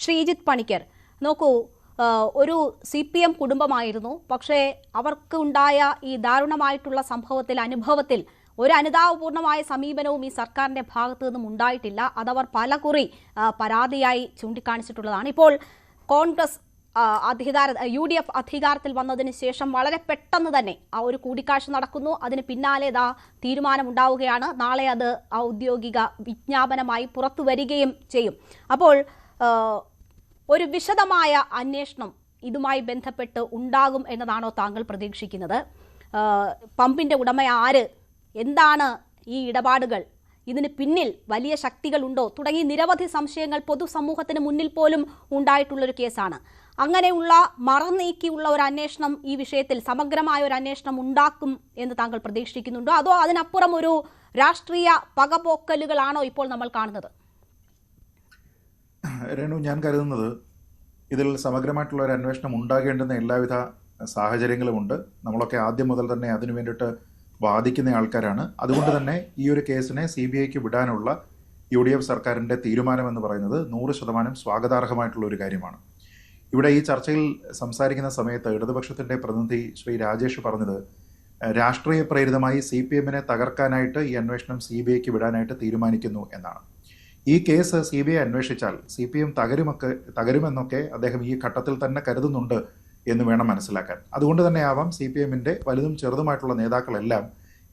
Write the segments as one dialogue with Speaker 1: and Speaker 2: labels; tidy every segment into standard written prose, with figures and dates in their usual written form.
Speaker 1: ശ്രീജിത്ത് പണിക്കർ, നോക്കൂ, ഒരു CPM കുടുംബമായിരുന്നു. പക്ഷേ അവർക്ക് ഉണ്ടായ ഈ ദാരുണമായിട്ടുള്ള അനുഭവത്തിൽ ഒരു അനുതാപപൂർണമായ സമീപനവും ഈ സർക്കാരിന്റെ ഭാഗത്തു നിന്നും ഉണ്ടായിട്ടില്ല. അതവർ പലകുറി പരാതിയായി ചൂണ്ടിക്കാണിച്ചിട്ടുള്ളതാണ്. ഇപ്പോൾ കോൺഗ്രസ് UDF അധികാരത്തിൽ വന്നതിന് ശേഷം വളരെ പെട്ടെന്ന് തന്നെ ആ ഒരു കൂടിക്കാഴ്ച നടക്കുന്നു. അതിന് പിന്നാലെ തീരുമാനമുണ്ടാവുകയാണ്. നാളെ അത് ഔദ്യോഗിക വിജ്ഞാപനമായി പുറത്തു വരികയും ചെയ്യും. അപ്പോൾ ഒരു വിശദമായ അന്വേഷണം ഇതുമായി ബന്ധപ്പെട്ട് ഉണ്ടാകും എന്നതാണോ താങ്കൾ പ്രതീക്ഷിക്കുന്നത്? പമ്പിന്റെ ഉടമ ആര്, എന്താണ് ഈ ഇടപാടുകൾ, ഇതിന് പിന്നിൽ വലിയ ശക്തികളുണ്ടോ തുടങ്ങി നിരവധി സംശയങ്ങൾ പൊതുസമൂഹത്തിന് മുന്നിൽ പോലും ഉണ്ടായിട്ടുള്ളൊരു കേസാണ്. അങ്ങനെയുള്ള മറനീക്കിയുള്ള ഒരു അന്വേഷണം ഈ വിഷയത്തിൽ സമഗ്രമായ ഒരു അന്വേഷണം ഉണ്ടാക്കും എന്ന് താങ്കൾ പ്രതീക്ഷിക്കുന്നുണ്ടോ? അതോ അതിനപ്പുറം ഒരു രാഷ്ട്രീയ പകപോക്കലുകളാണോ ഇപ്പോൾ നമ്മൾ കാണുന്നത്?
Speaker 2: രേണു, ഞാൻ കരുതുന്നത് ഇതിൽ സമഗ്രമായിട്ടുള്ള ഒരു അന്വേഷണം ഉണ്ടാകേണ്ടുന്ന എല്ലാവിധ സാഹചര്യങ്ങളുമുണ്ട്. നമ്മളൊക്കെ ആദ്യം മുതൽ തന്നെ അതിനു വേണ്ടിയിട്ട് വാദിക്കുന്ന ആൾക്കാരാണ്. അതുകൊണ്ട് തന്നെ ഈ ഒരു കേസിനെ CBIക്ക് വിടാനുള്ള UDF സർക്കാരിൻ്റെ തീരുമാനമെന്ന് പറയുന്നത് 100% സ്വാഗതാർഹമായിട്ടുള്ള ഒരു കാര്യമാണ്. ഇവിടെ ഈ ചർച്ചയിൽ സംസാരിക്കുന്ന സമയത്ത് ഇടതുപക്ഷത്തിൻ്റെ പ്രതിനിധി ശ്രീ രാജേഷ് പറഞ്ഞത് രാഷ്ട്രീയ പ്രേരിതമായി CPMനെ തകർക്കാനായിട്ട് ഈ അന്വേഷണം CBIക്ക് വിടാനായിട്ട് തീരുമാനിക്കുന്നു എന്നാണ്. ഈ കേസ് CBI അന്വേഷിച്ചാൽ CPM തകരുമെന്നൊക്കെ അദ്ദേഹം ഈ ഘട്ടത്തിൽ തന്നെ കരുതുന്നുണ്ട് എന്ന് വേണം മനസ്സിലാക്കാൻ. അതുകൊണ്ട് തന്നെ ആവാം CPMന്റെ വലുതും ചെറുതുമായിട്ടുള്ള നേതാക്കളെല്ലാം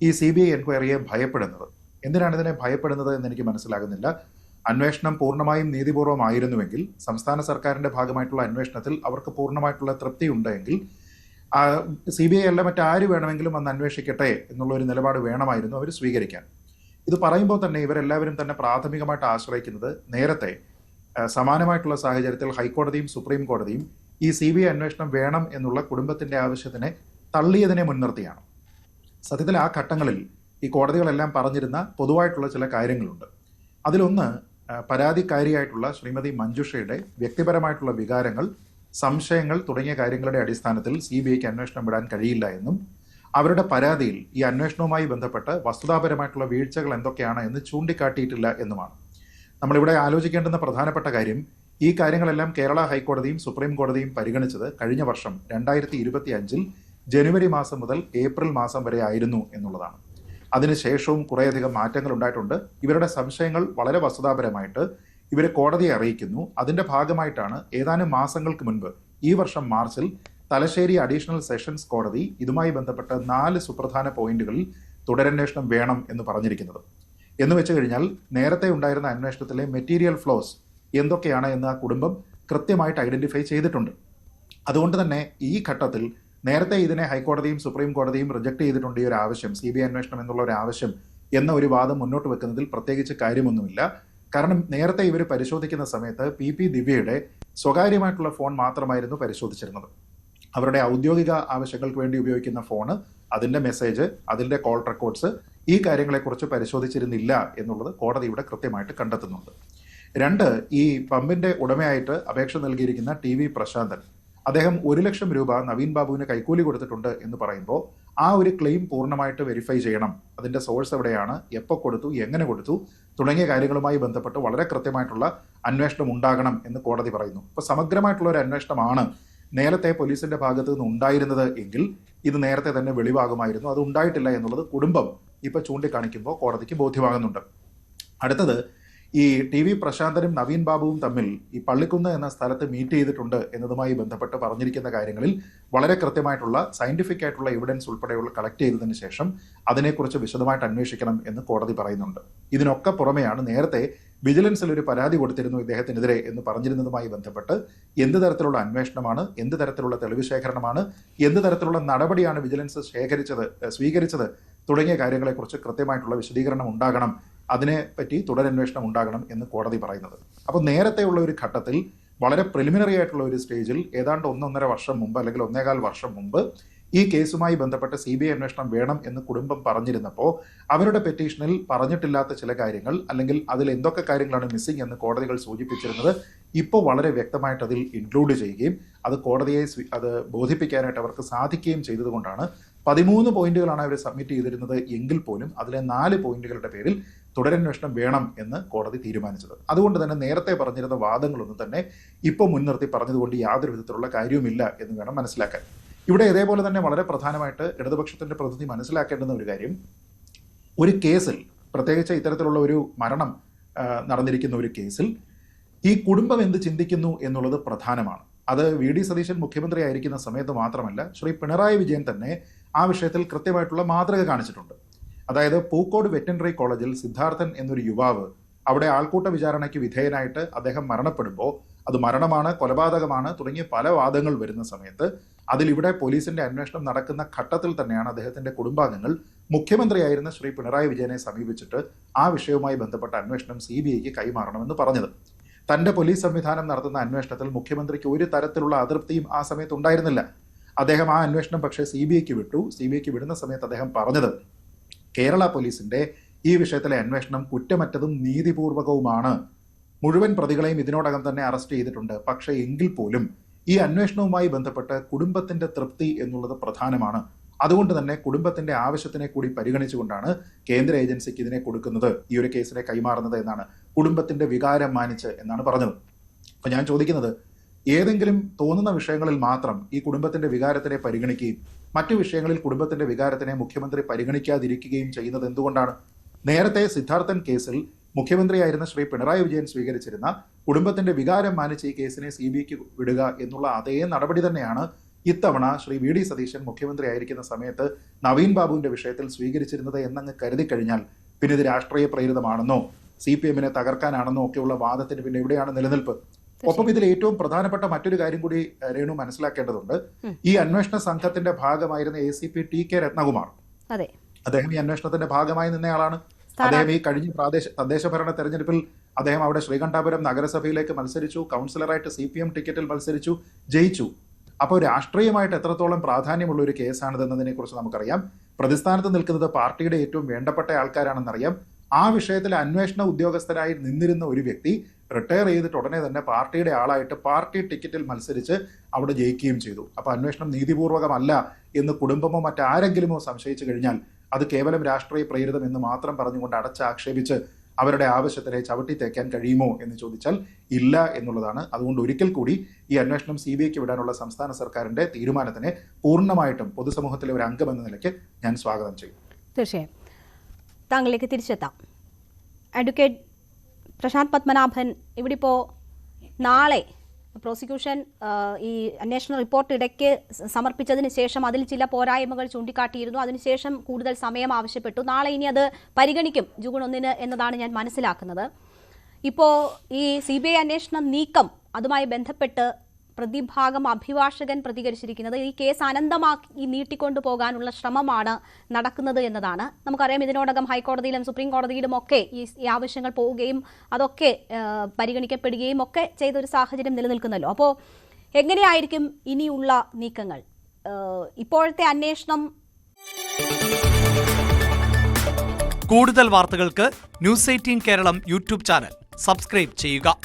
Speaker 2: ഈ CBI എൻക്വയറിയെ ഭയപ്പെടുന്നത്. എന്തിനാണ് ഇതിനെ ഭയപ്പെടുന്നത് എന്ന് എനിക്ക് മനസ്സിലാകുന്നില്ല. അന്വേഷണം പൂർണ്ണമായും നീതിപൂർവമായിരുന്നുവെങ്കിൽ, സംസ്ഥാന സർക്കാരിന്റെ ഭാഗമായിട്ടുള്ള അന്വേഷണത്തിൽ അവർക്ക് പൂർണ്ണമായിട്ടുള്ള തൃപ്തി ഉണ്ടെങ്കിൽ CBI അല്ല മറ്റാര് വേണമെങ്കിലും വന്ന് അന്വേഷിക്കട്ടെ എന്നുള്ള ഒരു നിലപാട് വേണമായിരുന്നു അവർ സ്വീകരിക്കാൻ. ഇത് പറയുമ്പോൾ തന്നെ ഇവരെല്ലാവരും തന്നെ പ്രാഥമികമായിട്ട് ആശ്രയിക്കുന്നത് നേരത്തെ സമാനമായിട്ടുള്ള സാഹചര്യത്തിൽ ഹൈക്കോടതിയും സുപ്രീം കോടതിയും ഈ CBI അന്വേഷണം വേണം എന്നുള്ള കുടുംബത്തിന്റെ ആവശ്യത്തിനെ തള്ളിയതിനെ മുൻനിർത്തിയാണ്. സത്യത്തിൽ ആ ഘട്ടങ്ങളിൽ ഈ കോടതികളെല്ലാം പറഞ്ഞിരുന്ന പൊതുവായിട്ടുള്ള ചില കാര്യങ്ങളുണ്ട്. അതിലൊന്ന്, പരാതിക്കാരിയായിട്ടുള്ള ശ്രീമതി മഞ്ജുഷയുടെ വ്യക്തിപരമായിട്ടുള്ള വികാരങ്ങൾ, സംശയങ്ങൾ തുടങ്ങിയ കാര്യങ്ങളുടെ അടിസ്ഥാനത്തിൽ CBIക്ക് അന്വേഷണം വിടാൻ കഴിയില്ല എന്നും അവരുടെ പരാതിയിൽ ഈ അന്വേഷണവുമായി ബന്ധപ്പെട്ട് വസ്തുതാപരമായിട്ടുള്ള വീഴ്ചകൾ എന്തൊക്കെയാണ് എന്ന് ചൂണ്ടിക്കാട്ടിയിട്ടില്ല എന്നുമാണ്. നമ്മളിവിടെ ആലോചിക്കേണ്ടുന്ന പ്രധാനപ്പെട്ട കാര്യം, ഈ കാര്യങ്ങളെല്ലാം കേരള ഹൈക്കോടതിയും സുപ്രീം കോടതിയും പരിഗണിച്ചത് കഴിഞ്ഞ വർഷം 2025 ജനുവരി മാസം മുതൽ ഏപ്രിൽ മാസം വരെ ആയിരുന്നു എന്നുള്ളതാണ്. അതിനുശേഷവും കുറേയധികം മാറ്റങ്ങൾ ഉണ്ടായിട്ടുണ്ട്. ഇവരുടെ സംശയങ്ങൾ വളരെ വസ്തുതാപരമായിട്ട് ഇവരെ കോടതിയെ അറിയിക്കുന്നു. അതിന്റെ ഭാഗമായിട്ടാണ് ഏതാനും മാസങ്ങൾക്ക് മുൻപ് ഈ വർഷം മാർച്ചിൽ തലശ്ശേരി അഡീഷണൽ സെഷൻസ് കോടതി ഇതുമായി ബന്ധപ്പെട്ട 4 സുപ്രധാന പോയിന്റുകളിൽ തുടരന്വേഷണം വേണം എന്ന് പറഞ്ഞിരിക്കുന്നത്. എന്ന് വെച്ച് കഴിഞ്ഞാൽ നേരത്തെ ഉണ്ടായിരുന്ന അന്വേഷണത്തിലെ മെറ്റീരിയൽ ഫ്ലോസ് എന്തൊക്കെയാണ് എന്ന് ആ കുടുംബം കൃത്യമായിട്ട് ഐഡന്റിഫൈ ചെയ്തിട്ടുണ്ട്. അതുകൊണ്ട് തന്നെ ഈ ഘട്ടത്തിൽ നേരത്തെ ഇതിനെ ഹൈക്കോടതിയും സുപ്രീം കോടതിയും റിജക്ട് ചെയ്തിട്ടുണ്ട്. ഈ ഒരു ആവശ്യം, CBI അന്വേഷണം എന്നുള്ള ഒരു ആവശ്യം എന്ന ഒരു വാദം മുന്നോട്ട് വെക്കുന്നതിൽ പ്രത്യേകിച്ച് കാര്യമൊന്നുമില്ല. കാരണം നേരത്തെ ഇവർ പരിശോധിക്കുന്ന സമയത്ത് PP ദിവ്യയുടെ സ്വകാര്യമായിട്ടുള്ള ഫോൺ മാത്രമായിരുന്നു പരിശോധിച്ചിരുന്നത്. അവരുടെ ഔദ്യോഗിക ആവശ്യങ്ങൾക്ക് വേണ്ടി ഉപയോഗിക്കുന്ന ഫോണ്, അതിന്റെ മെസ്സേജ്, അതിന്റെ കോൾ റെക്കോർഡ്സ്, ഈ കാര്യങ്ങളെക്കുറിച്ച് പരിശോധിച്ചിരുന്നില്ല എന്നുള്ളത് കോടതി ഇവിടെ കൃത്യമായിട്ട് കണ്ടെത്തുന്നുണ്ട്. 2, ഈ പമ്പിന്റെ ഉടമയായിട്ട് അപേക്ഷ നൽകിയിരിക്കുന്ന TV പ്രശാന്തൻ, അദ്ദേഹം 1 ലക്ഷം രൂപ നവീൻ ബാബുവിന് കൈക്കൂലി കൊടുത്തിട്ടുണ്ട് എന്ന് പറയുമ്പോൾ ആ ഒരു ക്ലെയിം പൂർണ്ണമായിട്ട് വെരിഫൈ ചെയ്യണം. അതിന്റെ സോഴ്സ് എവിടെയാണ്, എപ്പോൾ കൊടുത്തു, എങ്ങനെ കൊടുത്തു തുടങ്ങിയ കാര്യങ്ങളുമായി ബന്ധപ്പെട്ട് വളരെ കൃത്യമായിട്ടുള്ള അന്വേഷണം ഉണ്ടാകണം എന്ന് കോടതി പറയുന്നു. ഇപ്പോൾ സമഗ്രമായിട്ടുള്ള ഒരു അന്വേഷണമാണ് നേരത്തെ പോലീസിന്റെ ഭാഗത്തു നിന്ന് ഉണ്ടായിരുന്നത് എങ്കിൽ ഇത് നേരത്തെ തന്നെ വെളിവാകുമായിരുന്നു. അത് ഉണ്ടായിട്ടില്ല എന്നുള്ളത് കുടുംബം ഇപ്പൊ ചൂണ്ടിക്കാണിക്കുമ്പോൾ കോടതിക്ക് ബോധ്യമാകുന്നുണ്ട്. അടുത്തത്, ഈ TV പ്രശാന്തനും നവീൻ ബാബുവും തമ്മിൽ ഈ പള്ളിക്കുന്ന് എന്ന സ്ഥലത്ത് മീറ്റ് ചെയ്തിട്ടുണ്ട് എന്നതുമായി ബന്ധപ്പെട്ട് പറഞ്ഞിരിക്കുന്ന കാര്യങ്ങളിൽ വളരെ കൃത്യമായിട്ടുള്ള സയന്റിഫിക് ആയിട്ടുള്ള എവിഡൻസ് ഉൾപ്പെടെയുള്ള കളക്ട് ചെയ്തതിനു ശേഷം അതിനെക്കുറിച്ച് വിശദമായിട്ട് അന്വേഷിക്കണം എന്ന് കോടതി പറയുന്നുണ്ട്. ഇതിനൊക്കെ പുറമെയാണ് നേരത്തെ വിജിലൻസിൽ ഒരു പരാതി കൊടുത്തിരുന്നു ഇദ്ദേഹത്തിനെതിരെ എന്ന് പറഞ്ഞിരുന്നതുമായി ബന്ധപ്പെട്ട് എന്ത് തരത്തിലുള്ള അന്വേഷണമാണ്, എന്ത് തരത്തിലുള്ള തെളിവ് ശേഖരണമാണ്, എന്ത് തരത്തിലുള്ള നടപടിയാണ് വിജിലൻസ് സ്വീകരിച്ചത് തുടങ്ങിയ കാര്യങ്ങളെക്കുറിച്ച് കൃത്യമായിട്ടുള്ള വിശദീകരണം ഉണ്ടാകണം, അതിനെപ്പറ്റി തുടരന്വേഷണം ഉണ്ടാകണം എന്ന് കോടതി പറയുന്നത്. അപ്പോൾ നേരത്തെയുള്ള ഒരു ഘട്ടത്തിൽ വളരെ പ്രിലിമിനറി ആയിട്ടുള്ള ഒരു സ്റ്റേജിൽ ഏതാണ്ട് 1.5 വർഷം മുമ്പ് അല്ലെങ്കിൽ 1.25 വർഷം മുമ്പ് ഈ കേസുമായി ബന്ധപ്പെട്ട് CBI അന്വേഷണം വേണം എന്ന് കുടുംബം പറഞ്ഞിരുന്നപ്പോൾ അവരുടെ പെറ്റീഷനിൽ പറഞ്ഞിട്ടില്ലാത്ത ചില കാര്യങ്ങൾ, അല്ലെങ്കിൽ അതിൽ എന്തൊക്കെ കാര്യങ്ങളാണ് മിസ്സിംഗ് എന്ന് കോടതികൾ സൂചിപ്പിച്ചിരുന്നത് ഇപ്പോൾ വളരെ വ്യക്തമായിട്ട് അതിൽ ഇൻക്ലൂഡ് ചെയ്യുകയും അത് കോടതിയെ അത് ബോധിപ്പിക്കാനായിട്ട് അവർക്ക് സാധിക്കുകയും ചെയ്തതുകൊണ്ടാണ് 13 പോയിന്റുകളാണ് അവർ സബ്മിറ്റ് ചെയ്തിരുന്നത് എങ്കിൽ പോലും അതിലെ 4 പോയിന്റുകളുടെ പേരിൽ തുടരന്വേഷണം വേണം എന്ന് കോടതി തീരുമാനിച്ചത്. അതുകൊണ്ട് തന്നെ നേരത്തെ പറഞ്ഞിരുന്ന വാദങ്ങളൊന്നും തന്നെ ഇപ്പോൾ മുൻനിർത്തി പറഞ്ഞതുകൊണ്ട് യാതൊരു വിധത്തിലുള്ള കാര്യവുമില്ല എന്ന് വേണം മനസ്സിലാക്കാൻ. ഇവിടെ ഇതേപോലെ തന്നെ വളരെ പ്രധാനമായിട്ട് ഇടതുപക്ഷത്തിന്റെ പ്രതിനിധി മനസ്സിലാക്കേണ്ടുന്ന ഒരു കാര്യം, ഒരു കേസിൽ, പ്രത്യേകിച്ച് ഇത്തരത്തിലുള്ള ഒരു മരണം നടന്നിരിക്കുന്ന ഒരു കേസിൽ ഈ കുടുംബം എന്ത് ചിന്തിക്കുന്നു എന്നുള്ളത് പ്രധാനമാണ്. അത് വി.ഡി. സതീശൻ മുഖ്യമന്ത്രി ആയിരിക്കുന്ന സമയത്ത് മാത്രമല്ല, ശ്രീ പിണറായി വിജയൻ തന്നെ ആ വിഷയത്തിൽ കൃത്യമായിട്ടുള്ള മാതൃക കാണിച്ചിട്ടുണ്ട്. അതായത് പൂക്കോട് വെറ്ററിനറി കോളേജിൽ സിദ്ധാർത്ഥൻ എന്നൊരു യുവാവ് അവിടെ ആൾക്കൂട്ട വിചാരണയ്ക്ക് വിധേയനായിട്ട് അദ്ദേഹം മരണപ്പെടുമ്പോൾ അത് മരണമാണ്, കൊലപാതകമാണ് തുടങ്ങിയ പല വാദങ്ങൾ വരുന്ന സമയത്ത് അതിലിവിടെ പോലീസിന്റെ അന്വേഷണം നടക്കുന്ന ഘട്ടത്തിൽ തന്നെയാണ് അദ്ദേഹത്തിന്റെ കുടുംബാംഗങ്ങൾ മുഖ്യമന്ത്രിയായിരുന്ന ശ്രീ പിണറായി വിജയനെ സമീപിച്ചിട്ട് ആ വിഷയവുമായി ബന്ധപ്പെട്ട അന്വേഷണം CBIക്ക് കൈമാറണമെന്ന് പറഞ്ഞത്. തന്റെ പോലീസ് സംവിധാനം നടത്തുന്ന അന്വേഷണത്തിൽ മുഖ്യമന്ത്രിക്ക് ഒരു തരത്തിലുള്ള അതൃപ്തിയും ആ സമയത്ത് ഉണ്ടായിരുന്നില്ല. അദ്ദേഹം ആ അന്വേഷണം പക്ഷേ CBIക്ക് വിട്ടു. CBIക്ക് വിടുന്ന സമയത്ത് അദ്ദേഹം പറഞ്ഞത്, കേരള പോലീസിന്റെ ഈ വിഷയത്തിലെ അന്വേഷണം കുറ്റമറ്റതും നീതിപൂർവകവുമാണ്. മുഴുവൻ പ്രതികളെയും ഇതിനോടകം തന്നെ അറസ്റ്റ് ചെയ്തിട്ടുണ്ട്. പക്ഷേ എങ്കിൽ പോലും ഈ അന്വേഷണവുമായി ബന്ധപ്പെട്ട് കുടുംബത്തിന്റെ തൃപ്തി എന്നുള്ളത് പ്രധാനമാണ്. അതുകൊണ്ട് തന്നെ കുടുംബത്തിന്റെ ആവശ്യത്തിനെ കൂടി പരിഗണിച്ചുകൊണ്ടാണ് കേന്ദ്ര ഏജൻസിക്ക് ഇതിനെ കൊടുക്കുന്നത്, ഈ ഒരു കേസിനെ കൈമാറുന്നത് എന്നാണ്, കുടുംബത്തിന്റെ വികാരം മാനിച്ച് എന്നാണ് പറഞ്ഞത്. അപ്പൊ ഞാൻ ചോദിക്കുന്നത്, ഏതെങ്കിലും തോന്നുന്ന വിഷയങ്ങളിൽ മാത്രം ഈ കുടുംബത്തിന്റെ വികാരത്തിനെ പരിഗണിക്കുകയും മറ്റു വിഷയങ്ങളിൽ കുടുംബത്തിന്റെ വികാരത്തിനെ മുഖ്യമന്ത്രി പരിഗണിക്കാതിരിക്കുകയും ചെയ്യുന്നത് എന്തുകൊണ്ടാണ്? നേരത്തെ സിദ്ധാർത്ഥൻ കേസിൽ മുഖ്യമന്ത്രിയായിരുന്ന ശ്രീ പിണറായി വിജയൻ സ്വീകരിച്ചിരുന്ന കുടുംബത്തിന്റെ വികാരം മാനിച്ച് ഈ കേസിനെ CBIക്ക് വിടുക എന്നുള്ള അതേ നടപടി തന്നെയാണ് ഇത്തവണ ശ്രീ വി.ഡി. സതീശൻ മുഖ്യമന്ത്രി ആയിരിക്കുന്ന സമയത്ത് നവീൻ ബാബുവിന്റെ വിഷയത്തിൽ സ്വീകരിച്ചിരുന്നത് എന്നങ്ങ് കരുതി കഴിഞ്ഞാൽ പിന്നെ ഇത് രാഷ്ട്രീയ പ്രേരിതമാണെന്നോ CPM-നെ തകർക്കാനാണെന്നോ ഒക്കെയുള്ള വാദത്തിന് പിന്നെ എവിടെയാണ് നിലനിൽപ്പ്? ഒപ്പം ഇതിൽ ഏറ്റവും പ്രധാനപ്പെട്ട മറ്റൊരു കാര്യം കൂടി രേണു മനസ്സിലാക്കേണ്ടതുണ്ട്. ഈ അന്വേഷണ സംഘത്തിന്റെ ഭാഗമായിരുന്ന ACP TK രത്നകുമാർ, അദ്ദേഹം ഈ അന്വേഷണത്തിന്റെ ഭാഗമായി നിന്നയാളാണ്. അദ്ദേഹം ഈ കഴിഞ്ഞ തദ്ദേശ ഭരണ തെരഞ്ഞെടുപ്പിൽ അദ്ദേഹം അവിടെ ശ്രീകണ്ഠാപുരം നഗരസഭയിലേക്ക് മത്സരിച്ചു, കൗൺസിലറായിട്ട് CPM ടിക്കറ്റിൽ മത്സരിച്ചു, ജയിച്ചു. അപ്പോൾ രാഷ്ട്രീയമായിട്ട് എത്രത്തോളം പ്രാധാന്യമുള്ള ഒരു കേസാണിതെന്നതിനെ കുറിച്ച് നമുക്കറിയാം. പ്രതിസ്ഥാനത്ത് നിൽക്കുന്നത് പാർട്ടിയുടെ ഏറ്റവും വേണ്ടപ്പെട്ട ആൾക്കാരാണെന്നറിയാം. ആ വിഷയത്തിൽ അന്വേഷണ ഉദ്യോഗസ്ഥരായി നിന്നിരുന്ന ഒരു വ്യക്തി റിട്ടയർ ചെയ്തിട്ട് ഉടനെ തന്നെ പാർട്ടിയുടെ ആളായിട്ട് പാർട്ടി ടിക്കറ്റിൽ മത്സരിച്ച് അവിടെ ജയിക്കുകയും ചെയ്തു. അപ്പൊ അന്വേഷണം നീതിപൂർവകമല്ല എന്ന് കുടുംബമോ മറ്റാരെങ്കിലുമോ സംശയിച്ചു കഴിഞ്ഞാൽ അത് കേവലം രാഷ്ട്രീയ പ്രേരിതം എന്ന് മാത്രം പറഞ്ഞുകൊണ്ട് അടച്ചാക്ഷേപിച്ച് അവരുടെ ആവശ്യത്തിനെ ചവിട്ടി തേക്കാൻ കഴിയുമോ എന്ന് ചോദിച്ചാൽ ഇല്ല എന്നുള്ളതാണ്. അതുകൊണ്ട് ഒരിക്കൽ കൂടി ഈ അന്വേഷണം CBIക്ക് വിടാനുള്ള സംസ്ഥാന സർക്കാരിന്റെ തീരുമാനത്തിനെ പൂർണ്ണമായിട്ടും പൊതുസമൂഹത്തിലെ ഒരു അംഗം എന്ന നിലയ്ക്ക് ഞാൻ സ്വാഗതം ചെയ്യും.
Speaker 1: തീർച്ചയായും താങ്കളിലേക്ക് തിരിച്ചെത്താം. അഡ്വക്കേറ്റ് പ്രശാന്ത് പത്മനാഭൻ, ഇവിടെ ഇപ്പോൾ നാളെ പ്രോസിക്യൂഷൻ ഈ അന്വേഷണ റിപ്പോർട്ട് ഇടയ്ക്ക് സമർപ്പിച്ചതിന് ശേഷം അതിൽ ചില പോരായ്മകൾ ചൂണ്ടിക്കാട്ടിയിരുന്നു. അതിനുശേഷം കൂടുതൽ സമയം ആവശ്യപ്പെട്ടു. നാളെ ഇനി അത് പരിഗണിക്കും ജൂൺ 1 എന്നതാണ് ഞാൻ മനസ്സിലാക്കുന്നത്. ഇപ്പോൾ ഈ CBI അന്വേഷണം നീക്കം, അതുമായി ബന്ധപ്പെട്ട് പ്രതിഭാഗം അഭിഭാഷകൻ പ്രതികരിച്ചിരിക്കുന്നത് ഈ കേസ് അനന്തമാക്കി നീട്ടിക്കൊണ്ടു പോകാനുള്ള ശ്രമമാണ് നടക്കുന്നത് എന്നതാണ്. നമുക്കറിയാം, ഇതിനോടകം ഹൈക്കോടതിയിലും സുപ്രീം കോടതിയിലും ഒക്കെ ഈ ആവശ്യങ്ങൾ പോവുകയും അതൊക്കെ പരിഗണിക്കപ്പെടുകയും ഒക്കെ ചെയ്തൊരു സാഹചര്യം നിലനിൽക്കുന്നല്ലോ. അപ്പോൾ എങ്ങനെയായിരിക്കും ഇനിയുള്ള നീക്കങ്ങൾ? ഇപ്പോഴത്തെ അന്വേഷണം.
Speaker 3: കൂടുതൽ വാർത്തകൾക്ക് News 18 Keralam YouTube channel subscribe ചെയ്യുക.